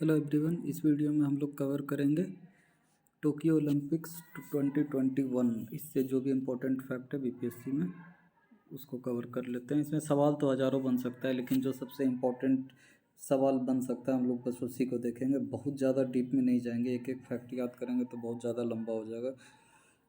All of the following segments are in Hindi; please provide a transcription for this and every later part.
हेलो एवरीवन, इस वीडियो में हम लोग कवर करेंगे टोक्यो ओलंपिक्स 2021। इससे जो भी इम्पोर्टेंट फैक्ट है बीपीएससी में उसको कवर कर लेते हैं। इसमें सवाल तो हज़ारों बन सकता है, लेकिन जो सबसे इम्पोर्टेंट सवाल बन सकता है हम लोग बस उसी को देखेंगे। बहुत ज़्यादा डीप में नहीं जाएंगे, एक एक फैक्ट याद करेंगे तो बहुत ज़्यादा लंबा हो जाएगा।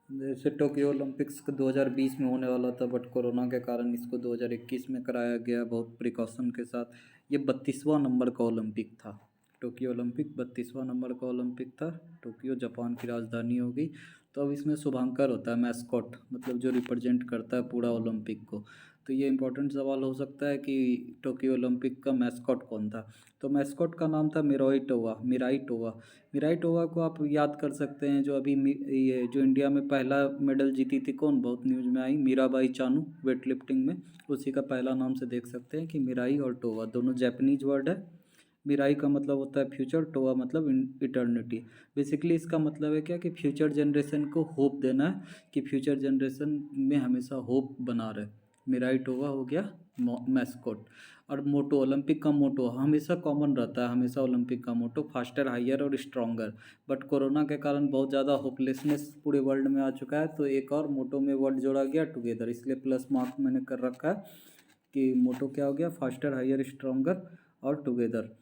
जैसे टोक्यो ओलंपिक्स 2020 में होने वाला था, बट कोरोना के कारण इसको 2021 में कराया गया बहुत प्रिकॉशन के साथ। ये 32वां नंबर का ओलंपिक था। टोक्यो ओलंपिक 32वां नंबर का ओलंपिक था। टोक्यो जापान की राजधानी होगी। तो अब इसमें शुभांकर होता है, मैस्कॉट, मतलब जो रिप्रेजेंट करता है पूरा ओलंपिक को। तो ये इंपॉर्टेंट सवाल हो सकता है कि टोक्यो ओलंपिक का मैस्कॉट कौन था। तो मैस्कॉट का नाम था मिराई टोवा को आप याद कर सकते हैं। जो अभी ये जो इंडिया में पहला मेडल जीती थी, कौन, बहुत न्यूज़ में आई, मीराबाई चानू, वेट लिफ्टिंग में। उसी का पहला नाम से देख सकते हैं कि मिराई और टोवा दोनों जैपनीज वर्ड है। मिराई का मतलब होता है फ्यूचर, टोवा मतलब इटर्निटी। बेसिकली इसका मतलब है क्या कि फ्यूचर जनरेशन को होप देना है, कि फ्यूचर जनरेशन में हमेशा होप बना रहे। मिराई टोवा हो गया मैस्कॉट। और मोटो, ओलंपिक का मोटो हमेशा कॉमन रहता है, हमेशा ओलंपिक का मोटो फास्टर, हायर और स्ट्रॉन्गर। बट कोरोना के कारण बहुत ज़्यादा होपलेसनेस पूरे वर्ल्ड में आ चुका है, तो एक और मोटो में वर्ड जोड़ा गया, टुगेदर। इसलिए प्लस मार्क मैंने कर रखा है कि मोटो क्या हो गया, फास्टर, हायर, स्ट्रॉन्गर और टुगेदर।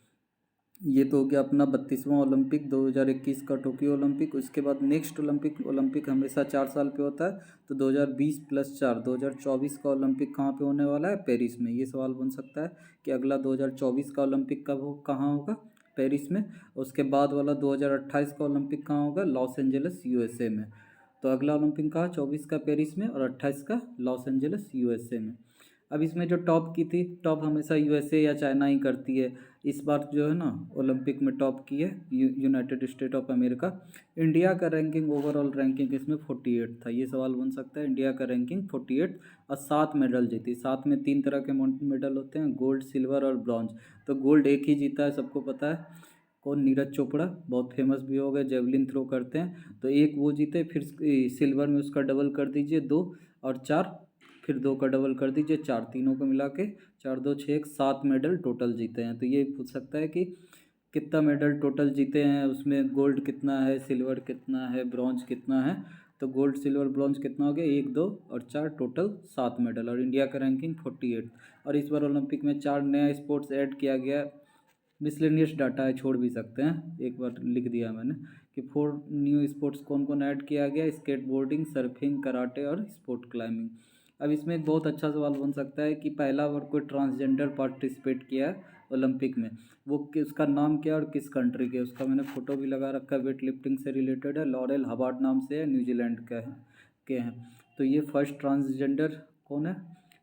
ये तो हो गया अपना 32वां ओलंपिक 2021 का टोक्यो ओलंपिक। उसके बाद नेक्स्ट ओलंपिक हमेशा 4 साल पे होता है, तो 2020 + 4 2024 का ओलंपिक कहाँ पे होने वाला है, पेरिस में। ये सवाल बन सकता है कि अगला 2024 का ओलंपिक कब हो, कहाँ होगा, पेरिस में। उसके बाद वाला 2028 का ओलंपिक कहाँ होगा, लॉस एंजल्स यूएसए में। तो अगला ओलंपिक कहाँ, 24 का पेरिस में और 28 का लॉस एंजल्स यूएसए में। अब इसमें जो टॉप की थी, टॉप हमेशा यूएसए या चाइना ही करती है। इस बार जो है ना ओलंपिक में टॉप की है United state of America. India का रैंकिंग, ओवरऑल रैंकिंग इसमें 48 था। ये सवाल बन सकता है, इंडिया का रैंकिंग 48 और 7 मेडल जीती। 7 में 3 तरह के मेडल होते हैं, गोल्ड, सिल्वर और ब्रॉन्ज। तो गोल्ड एक ही जीता है, सबको पता है, कौन, नीरज चोपड़ा, बहुत फेमस भी हो गए, जेवलिन थ्रो करते हैं। तो एक वो जीते, फिर सिल्वर में उसका डबल कर दीजिए 2 और 4, फिर 2 का डबल कर दीजिए 4, तीनों को मिला के 4 2 6 7 मेडल टोटल जीते हैं। तो ये पूछ सकता है कि कितना मेडल टोटल जीते हैं, उसमें गोल्ड कितना है, सिल्वर कितना है, ब्रॉन्ज कितना है। तो गोल्ड, सिल्वर, ब्रॉन्ज कितना हो गया, 1 2 और 4, टोटल 7 मेडल। और इंडिया का रैंकिंग 48। और इस बार ओलंपिक में 4 नया स्पोर्ट्स ऐड किया गया। मिसलेनियस डाटा है, छोड़ भी सकते हैं, एक बार लिख दिया मैंने कि 4 न्यू स्पोर्ट्स कौन कौन ऐड किया गया, स्केट बोर्डिंग, सर्फिंग, कराटे और स्पोर्ट क्लाइंबिंग। अब इसमें एक बहुत अच्छा सवाल बन सकता है कि पहला बार कोई ट्रांसजेंडर पार्टिसिपेट किया है ओलंपिक में, वो उसका नाम क्या और किस कंट्री के। उसका मैंने फ़ोटो भी लगा रखा है, वेट लिफ्टिंग से रिलेटेड है, लॉरेल हबार्ड नाम से है, न्यूजीलैंड का है के हैं। तो ये फर्स्ट ट्रांसजेंडर कौन है,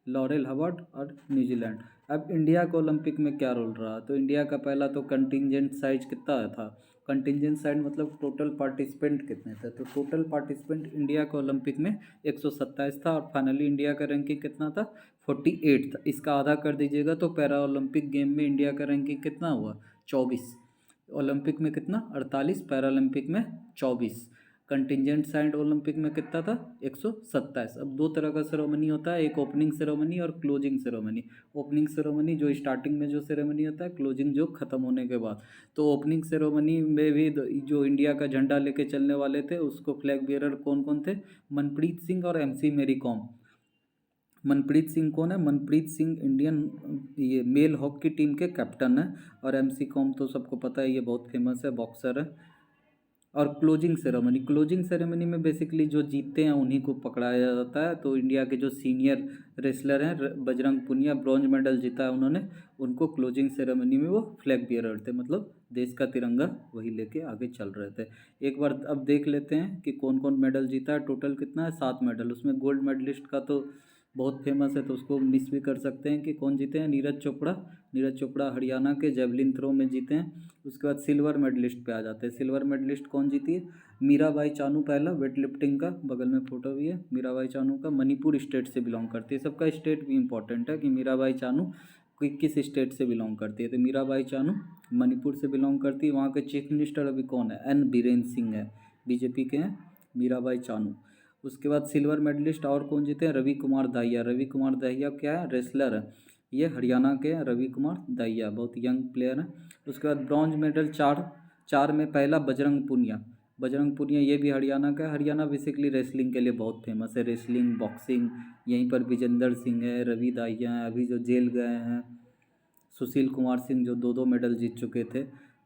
लॉरेल हबार्ड और न्यूजीलैंड। अब इंडिया का ओलंपिक में क्या रोल रहा, तो इंडिया का पहला तो कंटिजेंट साइज कितना था, कंटिजेंट साइज मतलब टोटल पार्टिसिपेंट कितने थे। तो टोटल पार्टिसिपेंट इंडिया का ओलंपिक में 127 था। और फाइनली इंडिया का रैंकिंग कितना था, 48 था। इसका आधा कर दीजिएगा तो पैरा ओलंपिक गेम में इंडिया का रैंकिंग कितना हुआ, 24। ओलंपिक में कितना, 48, पैरालंपिक में 24। कंटिजेंट साइड ओलंपिक में कितना था, 127। अब 2 तरह का सेरेमनी होता है, एक ओपनिंग सेरेमनी और क्लोजिंग सेरेमनी। ओपनिंग सेरेमनी जो स्टार्टिंग में जो सेरेमनी होता है, क्लोजिंग जो ख़त्म होने के बाद। तो ओपनिंग सेरेमनी में भी जो इंडिया का झंडा लेके चलने वाले थे, उसको फ्लैग बियरर कौन कौन थे, मनप्रीत सिंह और एमसी मेरी कॉम। मनप्रीत सिंह कौन है, मनप्रीत सिंह इंडियन ये मेल हॉकी टीम के कैप्टन है। और एमसी कॉम तो सबको पता है, ये बहुत फेमस है, बॉक्सर है। और क्लोजिंग सेरेमनी में बेसिकली जो जीतते हैं उन्हीं को पकड़ाया जाता है। तो इंडिया के जो सीनियर रेसलर हैं, बजरंग पुनिया, ब्रॉन्ज मेडल जीता है उन्होंने, उनको क्लोजिंग सेरेमनी में वो फ्लैग बियरर थे, मतलब देश का तिरंगा वही लेके आगे चल रहे थे। एक बार अब देख लेते हैं कि कौन कौन मेडल जीता है। टोटल कितना है, 7 मेडल। उसमें गोल्ड मेडलिस्ट का तो बहुत फेमस है, तो उसको मिस भी कर सकते हैं कि कौन जीते हैं, नीरज चोपड़ा हरियाणा के जेवलिन थ्रो में जीते हैं। उसके बाद सिल्वर मेडलिस्ट पे आ जाते हैं। सिल्वर मेडलिस्ट कौन जीती है, मीराबाई चानू, पहला वेट लिफ्टिंग का, बगल में फोटो भी है मीराबाई चानू का, मणिपुर स्टेट से बिलोंग करती है। सबका स्टेट भी इंपॉर्टेंट है कि मीराबाई चानू किस स्टेट से बिलोंग करती है। तो मीराबाई चानू मणिपुर से बिलोंग करती है। वहाँ के चीफ मिनिस्टर अभी कौन है, एन बीरेन सिंह है, बीजेपी के हैं, मीराबाई चानू। उसके बाद सिल्वर मेडलिस्ट और कौन जीते हैं, रवि कुमार दहिया। रवि कुमार दहिया क्या है, रेसलर है, ये हरियाणा के हैं, रवि कुमार दाहिया, बहुत यंग प्लेयर हैं। उसके बाद ब्रॉन्ज मेडल चार में पहला बजरंग पुनिया। बजरंग पुनिया ये भी हरियाणा का है। हरियाणा बेसिकली रेसलिंग के लिए बहुत फेमस है, रेसलिंग, बॉक्सिंग। यहीं पर विजेंदर सिंह है, रवि दाहिया हैं, अभी जो जेल गए हैं सुशील कुमार सिंह, जो 2 मेडल जीत चुके थे,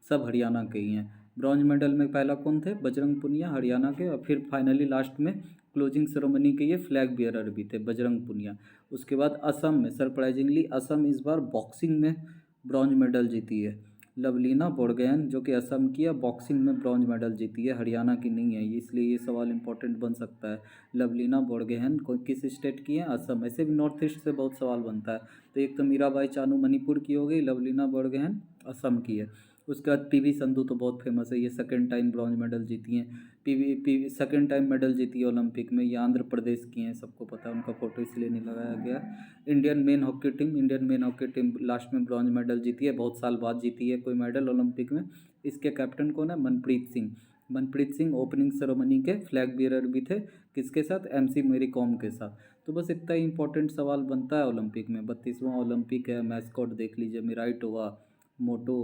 सब हरियाणा के ही हैं। ब्रॉन्ज मेडल में पहला कौन थे? बजरंग पुनिया, हरियाणा के। और फिर फाइनली लास्ट में क्लोजिंग सेरेमनी के ये फ्लैग बियरर भी थे, बजरंग पुनिया। उसके बाद असम में सरप्राइजिंगली असम इस बार बॉक्सिंग में ब्रॉन्ज मेडल जीती है। लवलीना बोर्गोहेन जो कि असम की है, बॉक्सिंग में ब्रॉन्ज मेडल जीती है, हरियाणा की नहीं है ये, इसलिए ये सवाल इंपॉर्टेंट बन सकता है। लवलीना बोर्गोहेन को किस स्टेट की है? असम। ऐसे भी नॉर्थ ईस्ट से बहुत सवाल बनता है। तो एक तो मीराबाई चानू मणिपुर की हो गई, लवलीना बोर्गोहेन असम की है। उसके बाद पीवी संधू तो बहुत फेमस है, ये सेकंड टाइम ब्रॉन्ज मेडल जीती हैं। पीवी सेकंड टाइम मेडल जीती है ओलंपिक में, ये आंध्र प्रदेश की हैं, सबको पता है, उनका फोटो इसलिए नहीं लगाया गया। Indian main hockey team last में ब्रॉन्ज मेडल जीती है, बहुत साल बाद जीती है कोई मेडल ओलंपिक में। इसके कैप्टन कौन है? मनप्रीत सिंह। मनप्रीत सिंह ओपनिंग सेरेमनी के फ्लैग बियरर भी थे, किसके साथ? MC मेरी कॉम के साथ। तो बस इतना ही इंपॉर्टेंट सवाल बनता है ओलंपिक में। 32वां ओलंपिक है, मैस्कॉट देख लीजिए, मिराइटोवा, मोटो।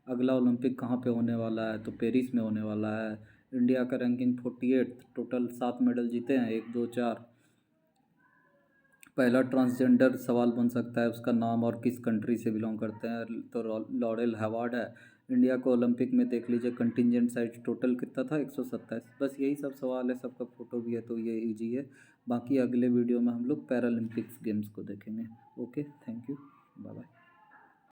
अगला ओलंपिक कहाँ पे होने वाला है? तो पेरिस में होने वाला है। इंडिया का रैंकिंग 48, टोटल 7 मेडल जीते हैं, 1 2 4। पहला ट्रांसजेंडर सवाल बन सकता है, उसका नाम और किस कंट्री से बिलोंग करते हैं, तो लॉरेल हैवार्ड है। इंडिया को ओलंपिक में देख लीजिए, कंटिजेंट साइज टोटल कितना था? 127। बस यही सब सवाल है, सबका फोटो भी है, तो ये इजी है। बाकी अगले वीडियो में हम लोग पैरालंपिक्स गेम्स को देखेंगे। Okay, thank you, bye bye.